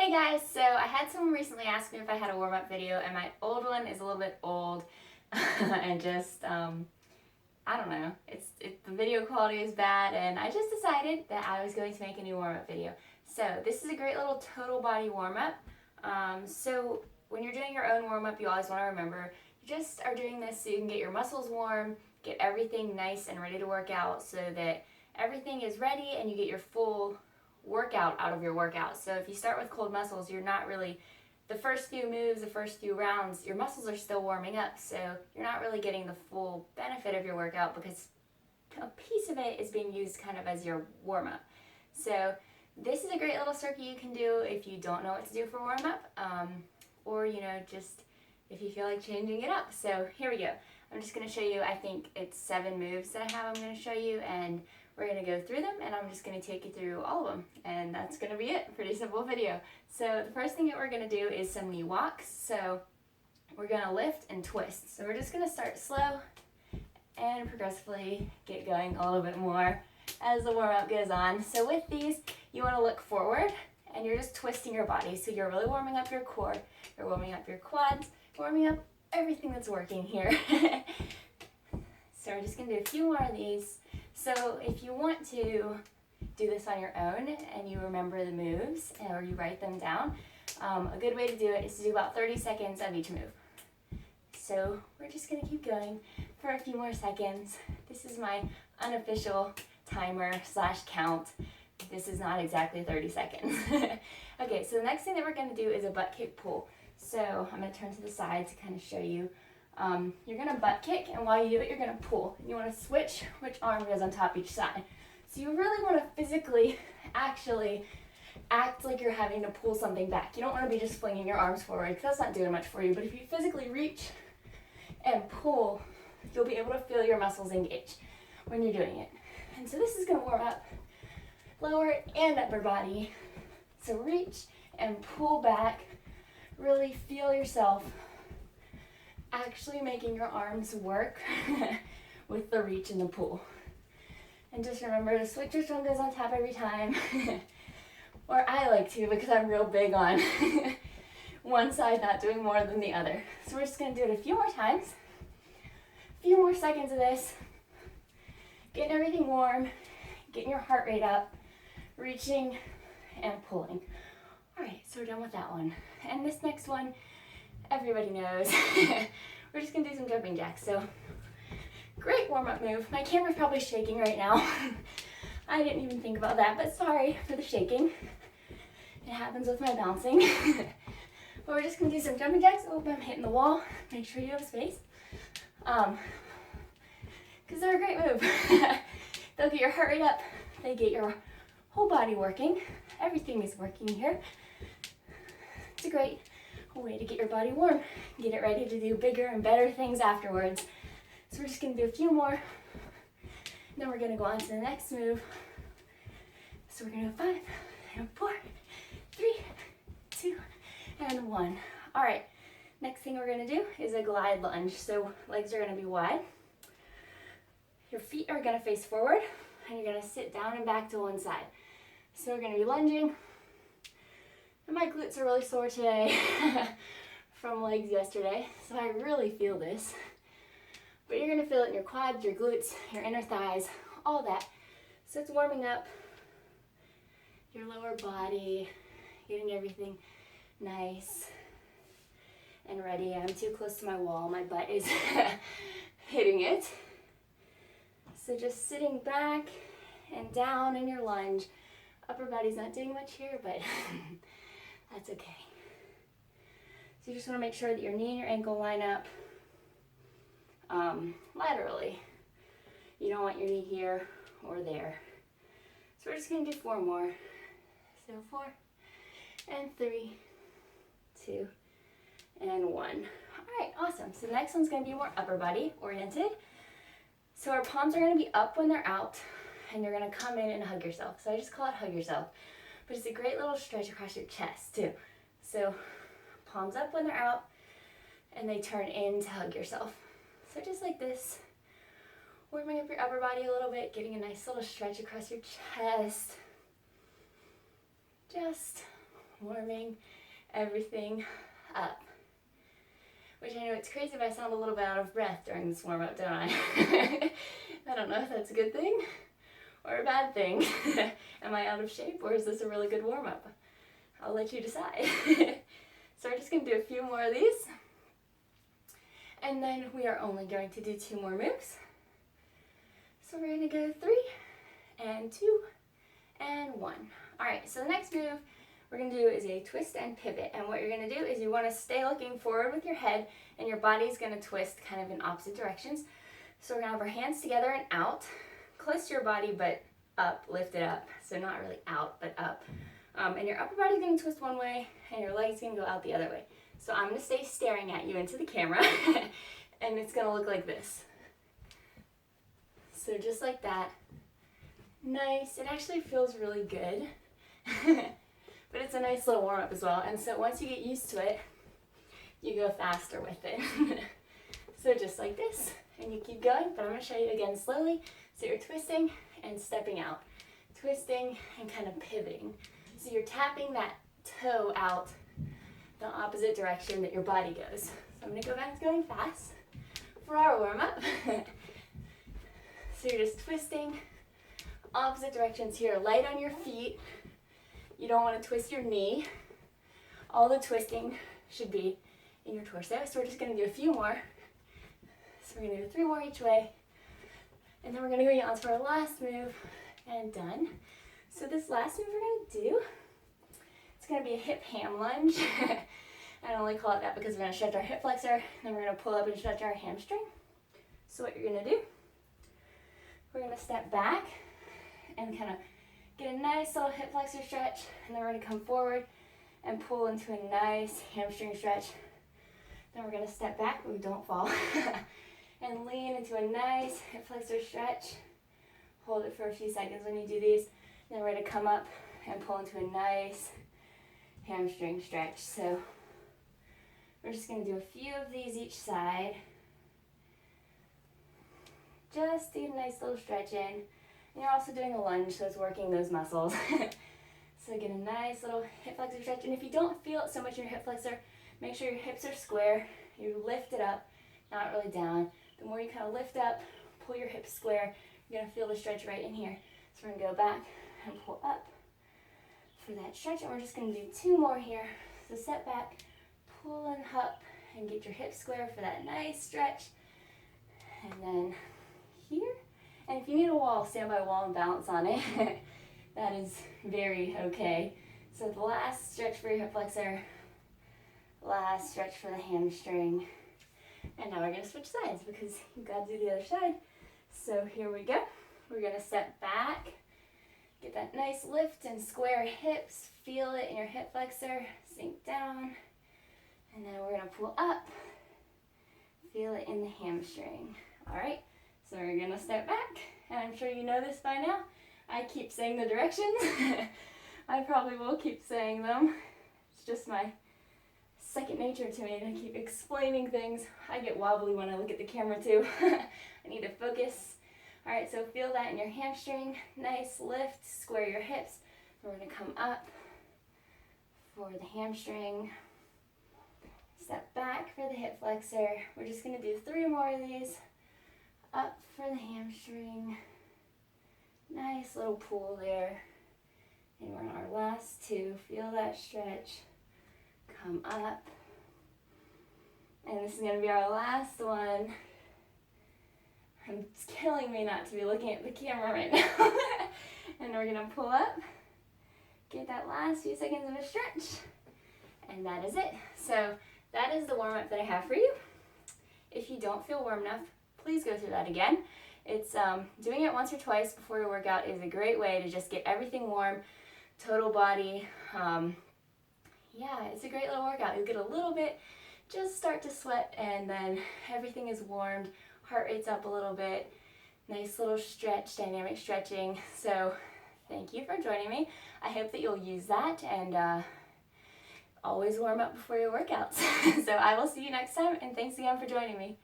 Hey guys, so I had someone recently ask me if I had a warm-up video, and my old one is a little bit old and just, I don't know, the video quality is bad, and I just decided that I was going to make a new warm-up video. So this is a great little total body warm-up. So when you're doing your own warm-up, you always want to remember, you just are doing this so you can get your muscles warm, get everything nice and ready to work out so that everything is ready and you get your full workout out of your workout. So if you start with cold muscles, you're not really, the first few moves, the first few rounds, your muscles are still warming up, so you're not really getting the full benefit of your workout because a piece of it is being used kind of as your warm-up. So this is a great little circuit you can do if you don't know what to do for warm-up, or just if you feel like changing it up. So here we go. I'm just going to show you, I think it's 7 moves that I have I'm going to show you, and we're going to go through them, and I'm just going to take you through all of them, and that's going to be it. Pretty simple video. So the first thing that we're going to do is some knee walks. So we're going to lift and twist. So we're just going to start slow and progressively get going a little bit more as the warm-up goes on. So with these, you want to look forward, and you're just twisting your body. So you're really warming up your core, you're warming up your quads, warming up everything that's working here. So we're just going to do a few more of these. So if you want to do this on your own and you remember the moves or you write them down, a good way to do it is to do about 30 seconds of each move. So we're just going to keep going for a few more seconds. This is my unofficial timer / count. This is not exactly 30 seconds. Okay, so the next thing that we're going to do is a butt kick pull. So I'm going to turn to the side to kind of show you. You're going to butt kick, and while you do it, you're going to pull. You want to switch which arm goes on top each side. So you really want to physically actually act like you're having to pull something back. You don't want to be just flinging your arms forward because that's not doing much for you. But if you physically reach and pull, you'll be able to feel your muscles engage when you're doing it. And so this is going to warm up lower and upper body. So reach and pull back. Really feel yourself actually making your arms work with the reach and the pull. And just remember to switch which one goes on top every time. Or I like to, because I'm real big on one side not doing more than the other. So we're just going to do it a few more times. A few more seconds of this. Getting everything warm, getting your heart rate up, reaching and pulling. Alright, so we're done with that one. And this next one, everybody knows. We're just going to do some jumping jacks. So, great warm-up move. My camera's probably shaking right now. I didn't even think about that, but sorry for the shaking. It happens with my bouncing. But we're just going to do some jumping jacks. Oh, I'm hitting the wall. Make sure you have space. Because they're a great move. They'll get your heart rate up. They get your whole body working. Everything is working here. It's a great way to get your body warm, get it ready to do bigger and better things afterwards. So we're just going to do a few more, then we're going to go on to the next move. So we're going to do 5 and 4, 3, 2, and 1. All right, next thing we're going to do is a glide lunge. So legs are going to be wide, your feet are going to face forward, and you're going to sit down and back to one side. So we're going to be lunging. And my glutes are really sore today from legs yesterday, so I really feel this. But you're going to feel it in your quads, your glutes, your inner thighs, all that. So it's warming up your lower body, getting everything nice and ready. I'm too close to my wall. My butt is hitting it. So just sitting back and down in your lunge. Upper body's not doing much here, but that's okay. So you just want to make sure that your knee and your ankle line up laterally. You don't want your knee here or there. So we're just going to do 4 more. So 4 and 3, 2, and 1. All right, awesome. So the next one's going to be more upper body oriented. So our palms are going to be up when they're out, and you're going to come in and hug yourself. So I just call it hug yourself. But it's a great little stretch across your chest too. So palms up when they're out, and they turn in to hug yourself. So just like this, warming up your upper body a little bit, getting a nice little stretch across your chest. Just warming everything up. Which I know it's crazy if I sound a little bit out of breath during this warm-up, don't I? I don't know if that's a good thing or a bad thing. Am I out of shape, or is this a really good warm-up? I'll let you decide. So we're just going to do a few more of these. And then we are only going to do 2 more moves. So we're going to go 3 and 2 and 1. Alright, so the next move we're going to do is a twist and pivot. And what you're going to do is you want to stay looking forward with your head, and your body's going to twist kind of in opposite directions. So we're going to have our hands together and out, close to your body but up, lift it up. So not really out, but up. And your upper body's going to twist one way, and your legs going to go out the other way. So I'm going to stay staring at you into the camera, and it's going to look like this. So just like that. Nice. It actually feels really good. But it's a nice little warm-up as well. And so once you get used to it, you go faster with it. So just like this, and you keep going, but I'm going to show you again slowly. So you're twisting and stepping out. Twisting and kind of pivoting. So you're tapping that toe out the opposite direction that your body goes. So I'm going to go back to going fast for our warm-up. So you're just twisting opposite directions here. Light on your feet. You don't want to twist your knee. All the twisting should be in your torso. So we're just going to do a few more. So we're going to do 3 more each way. And then we're going to go on to our last move, and done. So this last move we're going to do, it's going to be a hip ham lunge. I only call it that because we're going to stretch our hip flexor, and then we're going to pull up and stretch our hamstring. So what you're going to do, we're going to step back and kind of get a nice little hip flexor stretch, and then we're going to come forward and pull into a nice hamstring stretch. Then we're going to step back, but we don't fall, and lean into a nice hip flexor stretch. Hold it for a few seconds when you do these. Then we're going to come up and pull into a nice hamstring stretch. So we're just going to do a few of these each side. Just do a nice little stretch in. And you're also doing a lunge, so it's working those muscles. So get a nice little hip flexor stretch. And if you don't feel it so much in your hip flexor, make sure your hips are square. You lift it up, not really down. The more you kind of lift up, pull your hips square, you're going to feel the stretch right in here. So we're going to go back and pull up for that stretch. And we're just going to do 2 more here. So step back, pull and up, and get your hips square for that nice stretch. And then here. And if you need a wall, stand by a wall and balance on it. That is very okay. So the last stretch for your hip flexor, last stretch for the hamstring. And now we're going to switch sides because you've got to do the other side. So here we go. We're going to step back, get that nice lift and square hips, feel it in your hip flexor, sink down, and then we're going to pull up, feel it in the hamstring. All right. So we're going to step back, and I'm sure you know this by now. I keep saying the directions. I probably will keep saying them. It's just my second nature to me to keep explaining things. I get wobbly when I look at the camera too. I need to focus. All right, so feel that in your hamstring. Nice lift, square your hips. We're going to come up for the hamstring. Step back for the hip flexor. We're just going to do 3 more of these. Up for the hamstring. Nice little pull there. And we're on our last 2. Feel that stretch. Come up. And this is going to be our last one. It's killing me not to be looking at the camera right now. And we're going to pull up. Get that last few seconds of a stretch. And that is it. So that is the warm-up that I have for you. If you don't feel warm enough, please go through that again. It's doing it once or twice before your workout is a great way to just get everything warm, total body. Yeah, it's a great little workout. You'll get a little bit, just start to sweat, and then everything is warmed, heart rate's up a little bit, nice little stretch, dynamic stretching. So thank you for joining me. I hope that you'll use that, and always warm up before your workouts. So I will see you next time, and thanks again for joining me.